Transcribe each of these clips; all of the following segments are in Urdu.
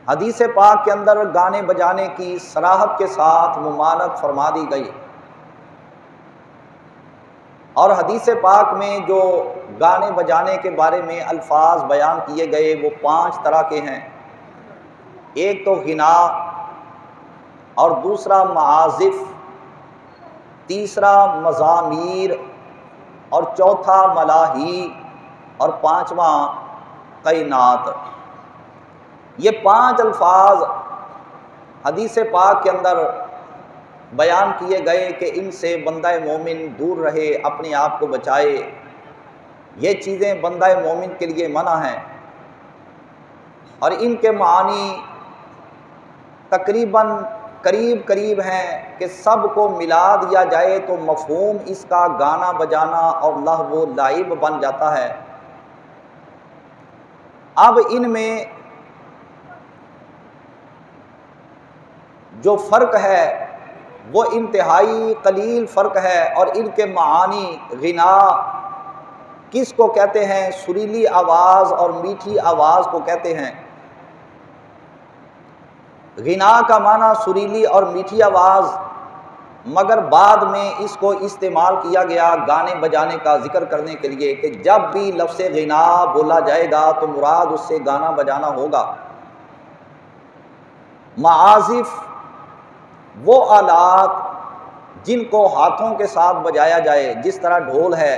حدیث پاک کے اندر گانے بجانے کی صراحت کے ساتھ ممانعت فرما دی گئی، اور حدیث پاک میں جو گانے بجانے کے بارے میں الفاظ بیان کیے گئے وہ 5 طرح کے ہیں۔ ایک تو غنا، اور دوسرا معازف، تیسرا مزامیر، اور چوتھا ملاہی، اور پانچواں قینات۔ یہ 5 الفاظ حدیث پاک کے اندر بیان کیے گئے کہ ان سے بندہ مومن دور رہے، اپنے آپ کو بچائے۔ یہ چیزیں بندہ مومن کے لیے منع ہیں، اور ان کے معنی تقریباً قریب ہیں کہ سب کو ملا دیا جائے تو مفہوم اس کا گانا بجانا اور لہو و لعب بن جاتا ہے۔ اب ان میں جو فرق ہے وہ انتہائی قلیل فرق ہے، اور ان کے معانی غنا کس کو کہتے ہیں؟ سریلی آواز اور میٹھی آواز کو کہتے ہیں۔ غنا کا معنی سریلی اور میٹھی آواز، مگر بعد میں اس کو استعمال کیا گیا گانے بجانے کا ذکر کرنے کے لیے کہ جب بھی لفظ غنا بولا جائے گا تو مراد اس سے گانا بجانا ہوگا۔ معازف وہ آلات جن کو ہاتھوں کے ساتھ بجایا جائے، جس طرح ڈھول ہے،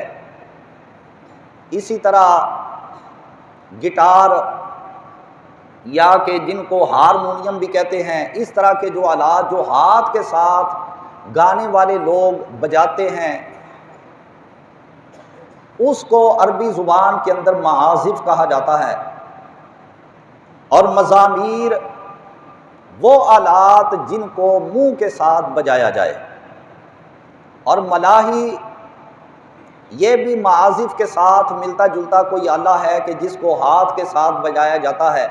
اسی طرح گٹار، یا کہ جن کو ہارمونیم بھی کہتے ہیں، اس طرح کے جو آلات جو ہاتھ کے ساتھ گانے والے لوگ بجاتے ہیں، اس کو عربی زبان کے اندر معازف کہا جاتا ہے۔ اور مزامیر وہ آلات جن کو منہ کے ساتھ بجایا جائے، اور ملاحی یہ بھی معازف کے ساتھ ملتا جلتا کوئی آلہ ہے کہ جس کو ہاتھ کے ساتھ بجایا جاتا ہے۔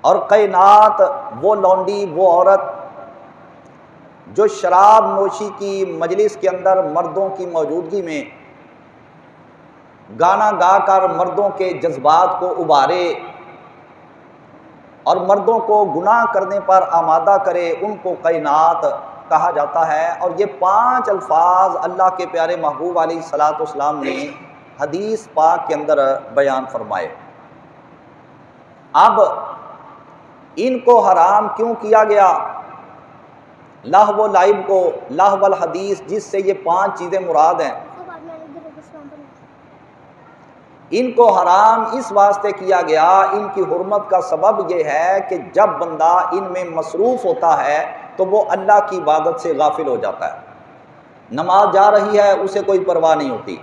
اور قینات وہ لونڈی، وہ عورت جو شراب نوشی کی مجلس کے اندر مردوں کی موجودگی میں گانا گا کر مردوں کے جذبات کو ابھارے اور مردوں کو گناہ کرنے پر آمادہ کرے، ان کو قینات کہا جاتا ہے۔ اور یہ 5 الفاظ اللہ کے پیارے محبوب علیہ الصلوۃ والسلام نے حدیث پاک کے اندر بیان فرمائے۔ اب ان کو حرام کیوں کیا گیا؟ لہو و لعب کو، لہو الحدیث، جس سے یہ 5 چیزیں مراد ہیں، ان کو حرام اس واسطے کیا گیا، ان کی حرمت کا سبب یہ ہے کہ جب بندہ ان میں مصروف ہوتا ہے تو وہ اللہ کی عبادت سے غافل ہو جاتا ہے۔ نماز جا رہی ہے اسے کوئی پرواہ نہیں ہوتی،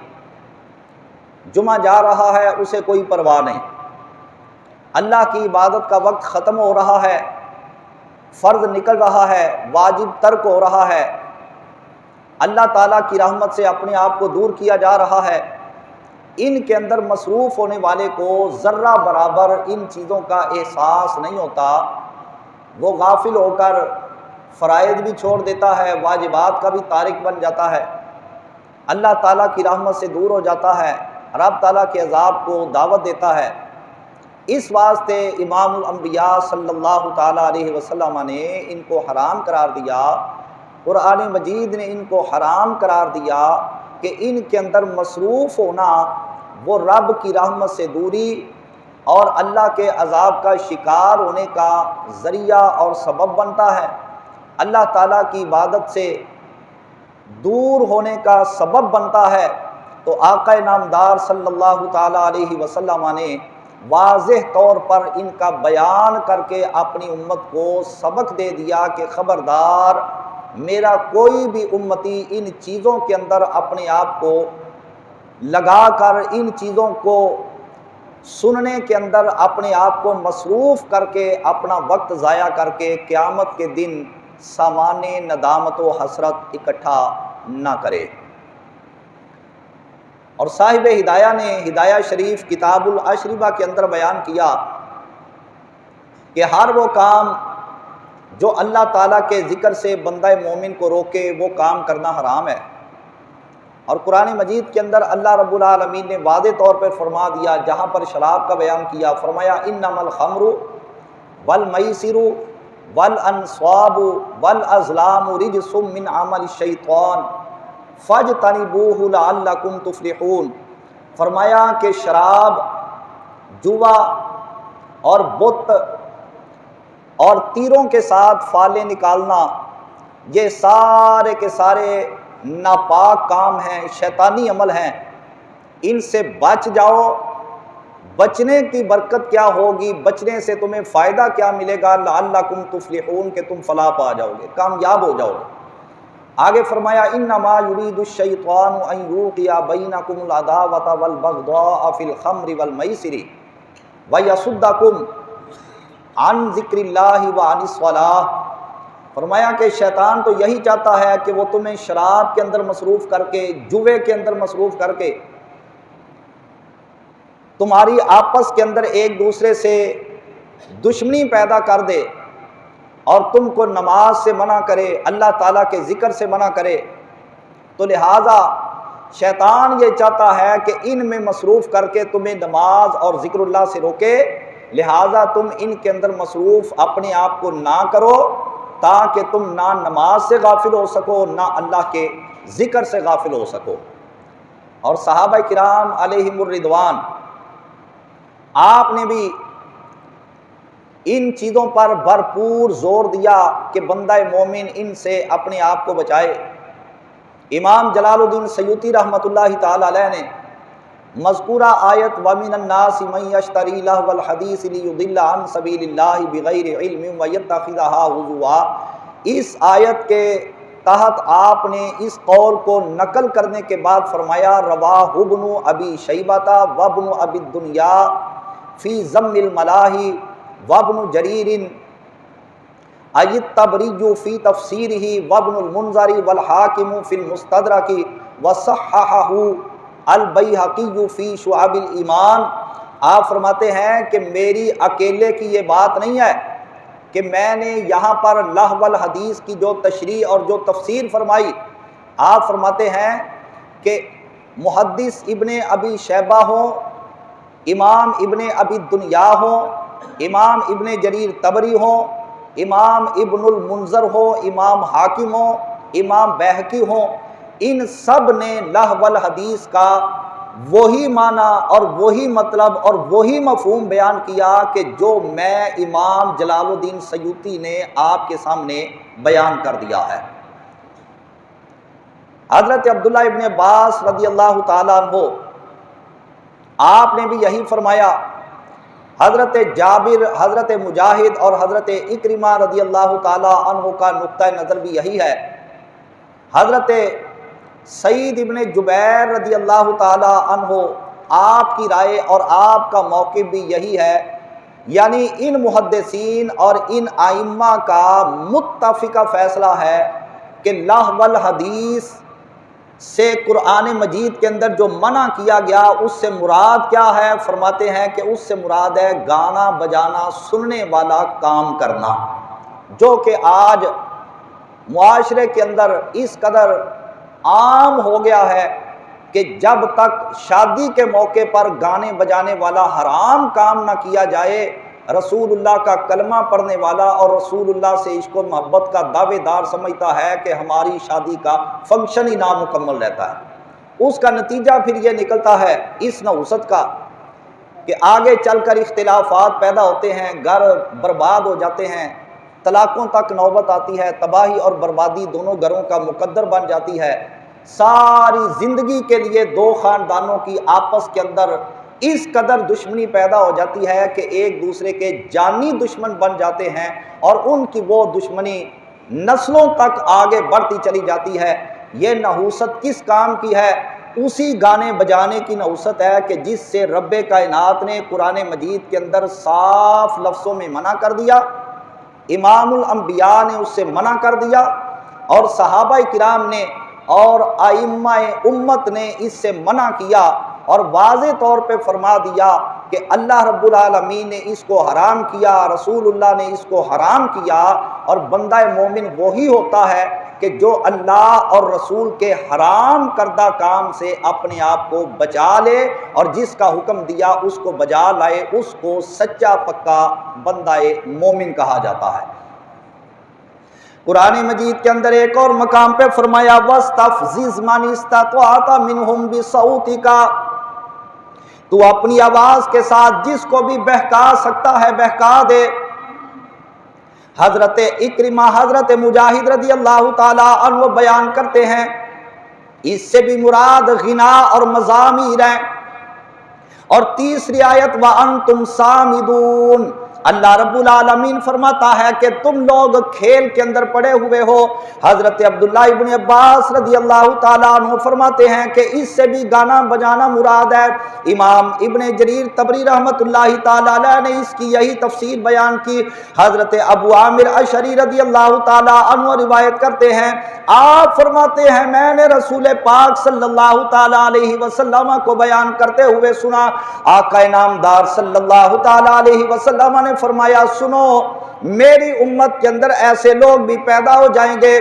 جمعہ جا رہا ہے اسے کوئی پرواہ نہیں، اللہ کی عبادت کا وقت ختم ہو رہا ہے، فرض نکل رہا ہے، واجب ترک ہو رہا ہے، اللہ تعالیٰ کی رحمت سے اپنے آپ کو دور کیا جا رہا ہے۔ ان کے اندر مصروف ہونے والے کو ذرہ برابر ان چیزوں کا احساس نہیں ہوتا، وہ غافل ہو کر فرائض بھی چھوڑ دیتا ہے، واجبات کا بھی تارک بن جاتا ہے، اللہ تعالیٰ کی رحمت سے دور ہو جاتا ہے، رب تعالیٰ کے عذاب کو دعوت دیتا ہے۔ اس واسطے امام الانبیاء صلی اللہ تعالیٰ علیہ وسلم نے ان کو حرام قرار دیا، قرآن مجید نے ان کو حرام قرار دیا کہ ان کے اندر مصروف ہونا وہ رب کی رحمت سے دوری اور اللہ کے عذاب کا شکار ہونے کا ذریعہ اور سبب بنتا ہے، اللہ تعالیٰ کی عبادت سے دور ہونے کا سبب بنتا ہے۔ تو آقا نامدار صلی اللہ تعالیٰ علیہ وسلم نے واضح طور پر ان کا بیان کر کے اپنی امت کو سبق دے دیا کہ خبردار، میرا کوئی بھی امتی ان چیزوں کے اندر اپنے آپ کو لگا کر، ان چیزوں کو سننے کے اندر اپنے آپ کو مصروف کر کے، اپنا وقت ضائع کر کے قیامت کے دن سامان ندامت و حسرت اکٹھا نہ کرے۔ اور صاحب ہدایہ نے ہدایہ شریف کتاب الاشربہ کے اندر بیان کیا کہ ہر وہ کام جو اللہ تعالیٰ کے ذکر سے بندہ مومن کو روکے وہ کام کرنا حرام ہے۔ اور قرآن مجید کے اندر اللہ رب العالمین نے واضح طور پر فرما دیا، جہاں پر شراب کا بیان کیا، فرمایا انما الخمر والمیسر والانصاب والازلام رجس من عمل الشیطان فاجتنبوہ لعلکم تفلحون۔ فرمایا کہ شراب، جوا اور بت اور تیروں کے ساتھ فالیں نکالنا، یہ سارے کے سارے ناپاک کام ہیں، شیطانی عمل ہیں، ان سے بچ جاؤ۔ بچنے کی برکت کیا ہوگی، بچنے سے تمہیں فائدہ کیا ملے گا، لعلکم تفلحون، کہ تم فلاح پا جاؤ گے، کامیاب ہو جاؤ گے۔ آگے فرمایا انما یرید الشیطان ان یوقع بینکم العداوۃ والبغضاء فی الخمر والمیسر ویصدکم عن ذکر اللہ وعن الصلاۃ۔ فرمایا کہ شیطان تو یہی چاہتا ہے کہ وہ تمہیں شراب کے اندر مصروف کر کے، جوے کے اندر مصروف کر کے، تمہاری آپس کے اندر ایک دوسرے سے دشمنی پیدا کر دے اور تم کو نماز سے منع کرے، اللہ تعالیٰ کے ذکر سے منع کرے۔ تو لہٰذا شیطان یہ چاہتا ہے کہ ان میں مصروف کر کے تمہیں نماز اور ذکر اللہ سے روکے، لہٰذا تم ان کے اندر مصروف اپنے آپ کو نہ کرو، تاکہ تم نہ نماز سے غافل ہو سکو، نہ اللہ کے ذکر سے غافل ہو سکو۔ اور صحابہ کرام علیہم الرضوان، آپ نے بھی ان چیزوں پر بھرپور زور دیا کہ بندہ مومن ان سے اپنے آپ کو بچائے۔ امام جلال الدین سیوطی رحمۃ اللہ تعالی علیہ نے مذکورہ آیت وَمِنَ النَّاسِ مَن يَشْتَرِي لَهْوَ الْحَدِيثِ لِيُضِلَّ عَن سَبِيلِ اللَّهِ بِغَيْرِ عِلْمٍ وَيَتَّخِذَهَا هُزُوًا، اس آیت کے تحت آپ نے اس قول کو نقل کرنے کے بعد فرمایا رواہ ابن ابی شیبۃ وابن ابی الدنیا فی ذم الملاہی وابن جریر الطبری فی تفسیرہ وابن المنذر والحاکم فی المستدرک وصححہ البیہقی فی شعب الایمان۔ آپ فرماتے ہیں کہ میری اکیلے کی یہ بات نہیں ہے کہ میں نے یہاں پر لہو الحدیث کی جو تشریح اور جو تفسیر فرمائی، آپ فرماتے ہیں کہ محدث ابن ابی شیبہ ہوں، امام ابن ابی دنیا ہوں، امام ابن جریر طبری ہوں، امام ابن المنذر ہو، امام حاکم ہو، امام بیہقی ہوں، ان سب نے لہو الحدیث کا وہی معنی اور وہی مطلب اور وہی مفہوم بیان کیا کہ جو میں امام جلال الدین سیوطی نے آپ کے سامنے بیان کر دیا ہے۔ حضرت عبداللہ ابن عباس رضی اللہ تعالیٰ عنہ، آپ نے بھی یہی فرمایا۔ حضرت جابر، حضرت مجاہد اور حضرت اکرمہ رضی اللہ تعالیٰ عنہ کا نقطہ نظر بھی یہی ہے۔ حضرت سعید ابن جبیر رضی اللہ تعالیٰ عنہ، آپ کی رائے اور آپ کا موقف بھی یہی ہے، یعنی ان محدثین اور ان ائمہ کا متفقہ فیصلہ ہے کہ لہو الحدیث سے قرآن مجید کے اندر جو منع کیا گیا اس سے مراد کیا ہے؟ فرماتے ہیں کہ اس سے مراد ہے گانا بجانا، سننے والا کام کرنا، جو کہ آج معاشرے کے اندر اس قدر عام ہو گیا ہے کہ جب تک شادی کے موقع پر گانے بجانے والا حرام کام نہ کیا جائے، رسول اللہ کا کلمہ پڑھنے والا اور رسول اللہ سے عشق و محبت کا دعوے دار سمجھتا ہے کہ ہماری شادی کا فنکشن ہی نامکمل رہتا ہے۔ اس کا نتیجہ پھر یہ نکلتا ہے اس نحوست کا کہ آگے چل کر اختلافات پیدا ہوتے ہیں، گھر برباد ہو جاتے ہیں، طلاقوں تک نوبت آتی ہے، تباہی اور بربادی دونوں گھروں کا مقدر بن جاتی ہے۔ ساری زندگی کے لیے دو خاندانوں کی آپس کے اندر اس قدر دشمنی پیدا ہو جاتی ہے کہ ایک دوسرے کے جانی دشمن بن جاتے ہیں، اور ان کی وہ دشمنی نسلوں تک آگے بڑھتی چلی جاتی ہے۔ یہ نحوست کس کام کی ہے؟ اسی گانے بجانے کی نحوست ہے کہ جس سے رب کائنات نے قرآن مجید کے اندر صاف لفظوں میں منع کر دیا، امام الانبیاء نے اس سے منع کر دیا، اور صحابہ کرام نے اور ائمہ امت نے اس سے منع کیا اور واضح طور پہ فرما دیا کہ اللہ رب العالمین نے اس کو حرام کیا، رسول اللہ نے اس کو حرام کیا، اور بندہ مومن وہی ہوتا ہے کہ جو اللہ اور رسول کے حرام کردہ کام سے اپنے آپ کو بچا لے اور جس کا حکم دیا اس کو بجا لائے، اس کو سچا پکا بندہ مومن کہا جاتا ہے۔ قرآن مجید کے اندر ایک اور مقام پہ فرمایا وَاسْتَفْزِزْ مَنِ اسْتَطَعْتَ مِنْهُمْ بِصَوْتِكَ، تو اپنی آواز کے ساتھ جس کو بھی بہکا سکتا ہے بہکا دے۔ حضرت اکرمہ حضرت مجاہد رضی اللہ تعالی عنہ بیان کرتے ہیں اس سے بھی مراد غنا اور مزامیر ہیں۔ اور تیسری آیت وَأَنْتُمْ سَامِدُونَ، اللہ رب العالمین فرماتا ہے کہ تم لوگ کھیل کے اندر پڑے ہوئے ہو۔ حضرت عبداللہ ابن عباس رضی اللہ تعالیٰ عنہ فرماتے ہیں کہ اس سے بھی گانا بجانا مراد ہے۔ امام ابن جریر طبری رحمت اللہ تعالیٰ علیہ نے اس کی یہی تفسیر بیان کی۔ حضرت ابو عامر اشعری رضی اللہ تعالیٰ عنہ روایت کرتے ہیں، آپ فرماتے ہیں میں نے رسول پاک صلی اللہ تعالیٰ علیہ وسلم کو بیان کرتے ہوئے سنا، آقا نامدار صلی اللہ تعالیٰ علیہ وسلم نے فرمایا سنو، میری امت کے اندر ایسے لوگ بھی پیدا ہو جائیں گے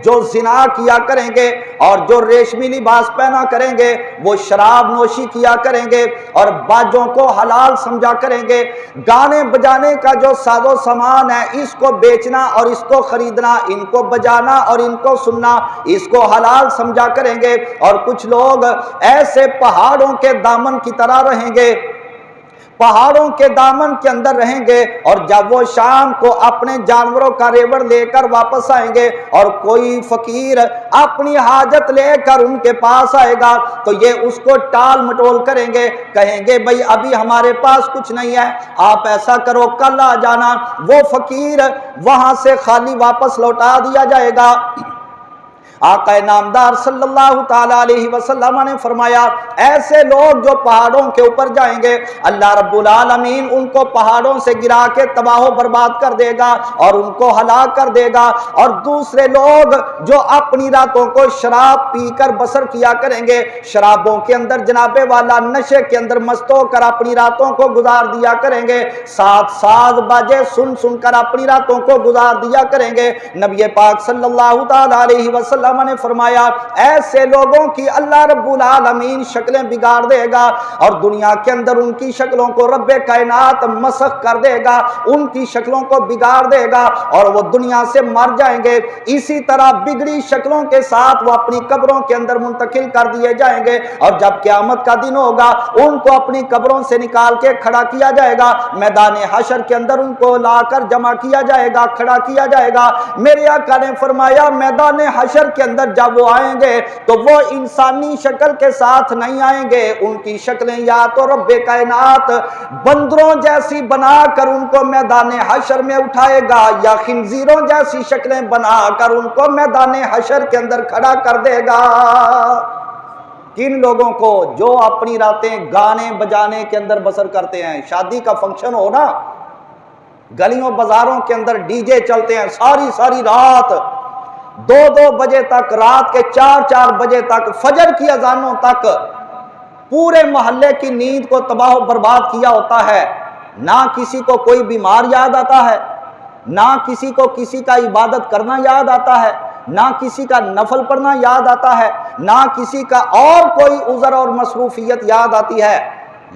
جو زنا کیا کریں گے اور جو ریشمی لباس پہنا کریں گے، وہ شراب نوشی کیا کریں گے اور باجوں کو حلال سمجھا کریں گے، گانے بجانے کا جو ساز و سامان ہے اس کو بیچنا اور اس کو خریدنا، ان کو بجانا اور ان کو سننا، اس کو حلال سمجھا کریں گے، اور کچھ لوگ ایسے پہاڑوں کے دامن کی طرح رہیں گے، پہاڑوں کے دامن کے اندر رہیں گے، اور جب وہ شام کو اپنے جانوروں کا ریوڑ لے کر واپس آئیں گے اور کوئی فقیر اپنی حاجت لے کر ان کے پاس آئے گا تو یہ اس کو ٹال مٹول کریں گے، کہیں گے بھئی ابھی ہمارے پاس کچھ نہیں ہے، آپ ایسا کرو کل آ جانا۔ وہ فقیر وہاں سے خالی واپس لوٹا دیا جائے گا۔ آقا نامدار صلی اللہ تعالیٰ علیہ وسلم نے فرمایا ایسے لوگ جو پہاڑوں کے اوپر جائیں گے اللہ رب العالمین ان کو پہاڑوں سے گرا کے تباہ و برباد کر دے گا اور ان کو ہلاک کر دے گا۔ اور دوسرے لوگ جو اپنی راتوں کو شراب پی کر بسر کیا کریں گے، شرابوں کے اندر جناب والا نشے کے اندر مست ہو کر اپنی راتوں کو گزار دیا کریں گے، ساتھ ساتھ باجے سن سن کر اپنی راتوں کو گزار دیا کریں گے۔ نبی پاک صلی اللہ تعالیٰ علیہ وسلم نے فرمایا ایسے لوگوں کی اللہ رب العالمین شکلیں بگاڑ دے گا اور دنیا کے اندر ان کی شکلوں کو رب کائنات مسخ کر دے گا، ان کی شکلوں کو بگاڑ دے گا اور وہ دنیا سے مر جائیں گے۔ اسی طرح بگڑی شکلوں کے ساتھ وہ اپنی قبروں کے اندر منتقل کر دیے جائیں گے، اور جب قیامت کا دن ہوگا ان کو اپنی قبروں سے نکال کے کھڑا کیا جائے گا، میدان حشر کے اندر ان کو لا کر جمع کیا جائے گا، کھڑا کیا جائے گا۔ میرے آقا نے فرمایا میدان حشر کے اندر جب وہ آئیں گے تو وہ انسانی شکل کے ساتھ نہیں آئیں گے، ان کی شکلیں یا تو رب کائنات بندروں جیسی بنا کر ان کو میدان حشر میں اٹھائے گا یا خنزیروں جیسی شکلیں بنا کر ان کو میدان حشر کے اندر کھڑا کر دے گا۔ کن لوگوں کو؟ جو اپنی راتیں گانے بجانے کے اندر بسر کرتے ہیں۔ شادی کا فنکشن ہو نا، گلیوں بازاروں کے اندر ڈی جے چلتے ہیں، ساری رات 2 بجے تک، رات کے 4 بجے تک، فجر کی اذانوں تک پورے محلے کی نیند کو تباہ و برباد کیا ہوتا ہے۔ نہ کسی کو کوئی بیمار یاد آتا ہے، نہ کسی کو کسی کا عبادت کرنا یاد آتا ہے، نہ کسی کا نفل پڑھنا یاد آتا ہے، نہ کسی کا اور کوئی عذر اور مصروفیت یاد آتی ہے،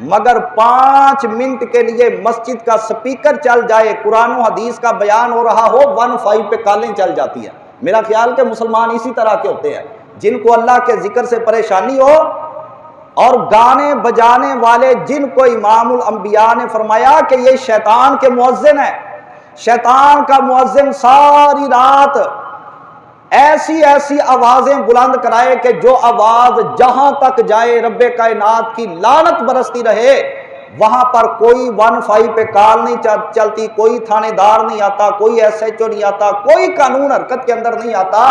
مگر 5 منٹ کے لیے مسجد کا سپیکر چل جائے، قرآن و حدیث کا بیان ہو رہا ہو، 1.5 پہ کالیں چل جاتی ہے۔ میرا خیال کہ مسلمان اسی طرح کے ہوتے ہیں جن کو اللہ کے ذکر سے پریشانی ہو، اور گانے بجانے والے جن کو امام الانبیاء نے فرمایا کہ یہ شیطان کے مؤذن ہے۔ شیطان کا مؤذن ساری رات ایسی آوازیں بلند کرائے کہ جو آواز جہاں تک جائے رب کائنات کی لعنت برستی رہے، وہاں پر کوئی 1.5 پہ کال نہیں چلتی، کوئی تھانے دار نہیں آتا، کوئی SHO نہیں آتا، کوئی قانون حرکت کے اندر نہیں آتا۔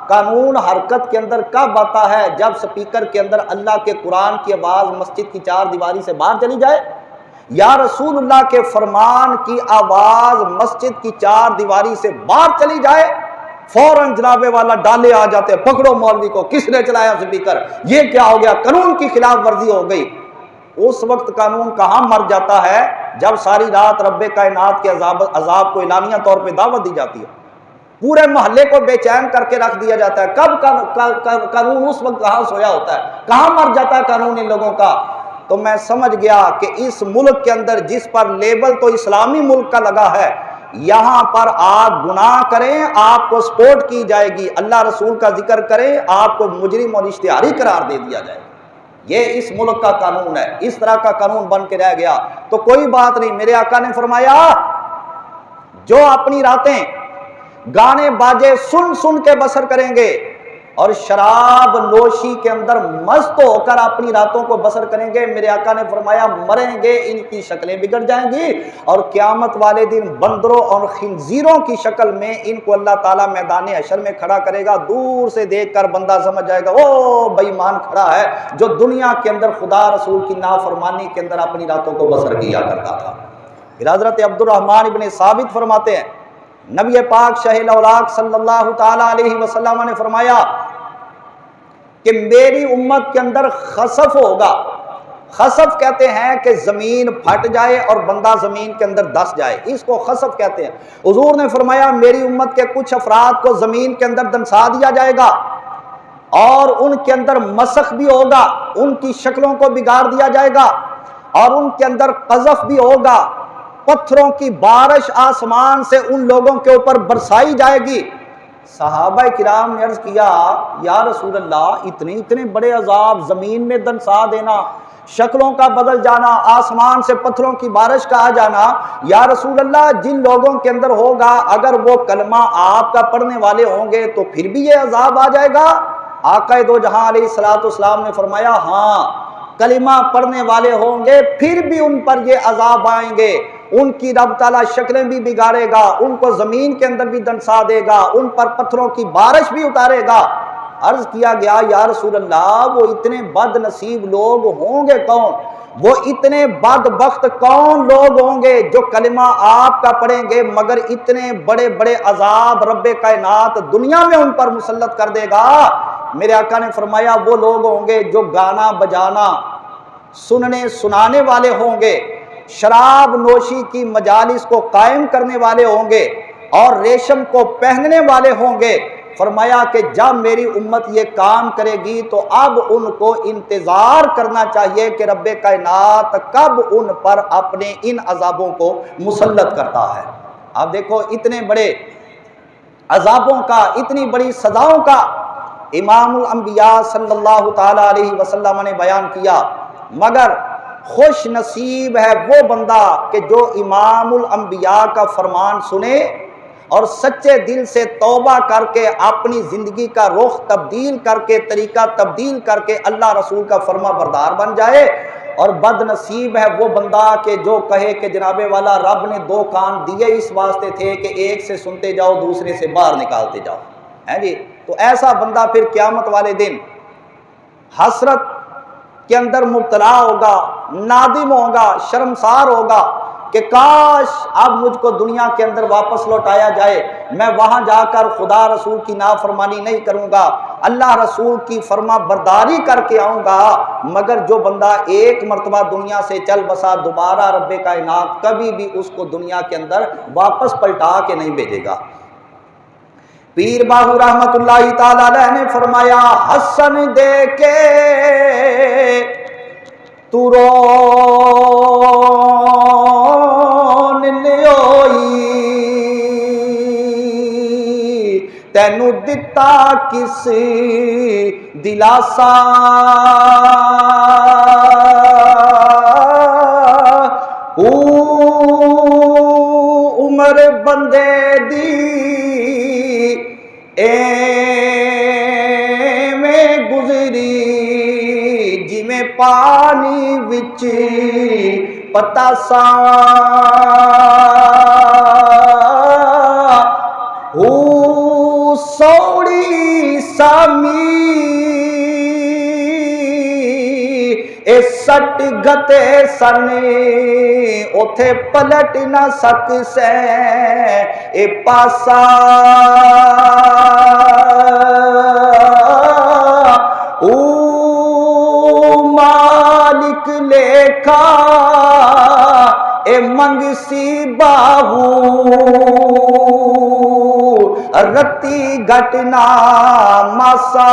قانون حرکت کے اندر کب آتا ہے؟ جب سپیکر کے اندر اللہ کے قرآن کی آواز مسجد کی 4 دیواری سے باہر چلی جائے، یا رسول اللہ کے فرمان کی آواز مسجد کی 4 دیواری سے باہر چلی جائے، فوراً جناب والا ڈالے آ جاتے، پکڑو مولوی کو، کس نے چلایا سپیکر، یہ کیا ہو گیا، قانون کی خلاف ورزی ہو گئی۔ اس وقت قانون کہاں مر جاتا ہے جب ساری رات رب کائنات کے عذاب کو اعلانیہ طور پہ دعوت دی جاتی ہے، پورے محلے کو بے چین کر کے رکھ دیا جاتا ہے۔ کب قانون اس وقت کہاں سویا ہوتا ہے، کہاں مر جاتا ہے قانون ان لوگوں کا۔ تو میں سمجھ گیا کہ اس ملک کے اندر جس پر لیبل تو اسلامی ملک کا لگا ہے، یہاں پر آپ گناہ کریں آپ کو سپورٹ کی جائے گی، اللہ رسول کا ذکر کریں آپ کو مجرم اور اشتہاری قرار دے دیا جائے گا۔ یہ اس ملک کا قانون ہے، اس طرح کا قانون بن کے رہ گیا تو کوئی بات نہیں۔ میرے آقا نے فرمایا جو اپنی راتیں گانے باجے سن سن کے بسر کریں گے اور شراب نوشی کے اندر مست ہو کر اپنی راتوں کو بسر کریں گے، میرے آقا نے فرمایا مریں گے، ان کی شکلیں بگڑ جائیں گی اور قیامت والے دن بندروں اور خنزیروں کی شکل میں ان کو اللہ تعالیٰ میدان حشر میں کھڑا کرے گا۔ دور سے دیکھ کر بندہ سمجھ جائے گا او بے ایمان کھڑا ہے جو دنیا کے اندر خدا رسول کی نافرمانی کے اندر اپنی راتوں کو بسر کیا کرتا تھا۔ پھر حضرت عبد الرحمن ابن ثابت فرماتے ہیں نبی پاک شاہ الاولاق صلی اللہ تعالی علیہ وسلم نے فرمایا کہ میری امت کے اندر خسف ہوگا۔ خسف کہتے ہیں کہ زمین پھٹ جائے اور بندہ زمین کے اندر دس جائے، اس کو خسف کہتے ہیں۔ حضور نے فرمایا میری امت کے کچھ افراد کو زمین کے اندر دنسا دیا جائے گا اور ان کے اندر مسخ بھی ہوگا، ان کی شکلوں کو بگاڑ دیا جائے گا اور ان کے اندر قذف بھی ہوگا، پتھروں کی بارش آسمان سے ان لوگوں کے اوپر برسائی جائے گی۔ صحابہ کرام نے عرض کیا یا رسول اللہ اتنے بڑے عذاب، زمین میں دنسا دینا، شکلوں کا بدل جانا، آسمان سے پتھروں کی بارش کا آ جانا، یا رسول اللہ جن لوگوں کے اندر ہوگا اگر وہ کلمہ آپ کا پڑھنے والے ہوں گے تو پھر بھی یہ عذاب آ جائے گا؟ آقا دو جہاں علیہ السلام نے فرمایا ہاں، کلمہ پڑھنے والے ہوں گے پھر بھی ان پر یہ عذاب آئیں گے، ان کی رب تعالیٰ شکلیں بھی بگاڑے گا، ان کو زمین کے اندر بھی دنسا دے گا، ان پر پتھروں کی بارش بھی اتارے گا۔ عرض کیا گیا یا رسول اللہ وہ اتنے بد نصیب لوگ ہوں گے کون، وہ اتنے بدبخت کون لوگ ہوں گے جو کلمہ آپ کا پڑھیں گے مگر اتنے بڑے بڑے عذاب رب کائنات دنیا میں ان پر مسلط کر دے گا؟ میرے آقا نے فرمایا وہ لوگ ہوں گے جو گانا بجانا سننے سنانے والے ہوں گے، شراب نوشی کی مجالس کو قائم کرنے والے ہوں گے اور ریشم کو پہننے والے ہوں گے۔ فرمایا کہ جب میری امت یہ کام کرے گی تو اب ان کو انتظار کرنا چاہیے کہ رب کائنات کب ان پر اپنے ان عذابوں کو مسلط کرتا ہے۔ اب دیکھو اتنے بڑے عذابوں کا، اتنی بڑی سزاؤں کا امام الانبیاء صلی اللہ تعالی علیہ وسلم نے بیان کیا، مگر خوش نصیب ہے وہ بندہ کہ جو امام الانبیاء کا فرمان سنے اور سچے دل سے توبہ کر کے اپنی زندگی کا رخ تبدیل کر کے، طریقہ تبدیل کر کے اللہ رسول کا فرما بردار بن جائے۔ اور بد نصیب ہے وہ بندہ کہ جو کہے کہ جناب والا رب نے دو کان دیے اس واسطے تھے کہ ایک سے سنتے جاؤ دوسرے سے باہر نکالتے جاؤ، ہے جی۔ تو ایسا بندہ پھر قیامت والے دن حسرت کے اندر مبتلا ہوگا، نادم ہوگا، شرمسار ہوگا کہ کاش اب مجھ کو دنیا کے اندر واپس لوٹایا جائے، میں وہاں جا کر خدا رسول کی نافرمانی نہیں کروں گا، اللہ رسول کی فرما برداری کر کے آؤں گا۔ مگر جو بندہ ایک مرتبہ دنیا سے چل بسا دوبارہ رب کائنات کبھی بھی اس کو دنیا کے اندر واپس پلٹا کے نہیں بھیجے گا۔ پیر باہو رحمت اللہ تعالی علیہ نے فرمایا حسن دیکھے تو تینو دتا کس دلاسا عمر بندے دی ایویں گزری جی میں پانی وچ پتاسا سوڑی سامی اے سٹ گتے سن اوتھے پلٹ نہ سکسے اے پاسا دیکھا اے منگسی باہو رتی گھٹنا ماسا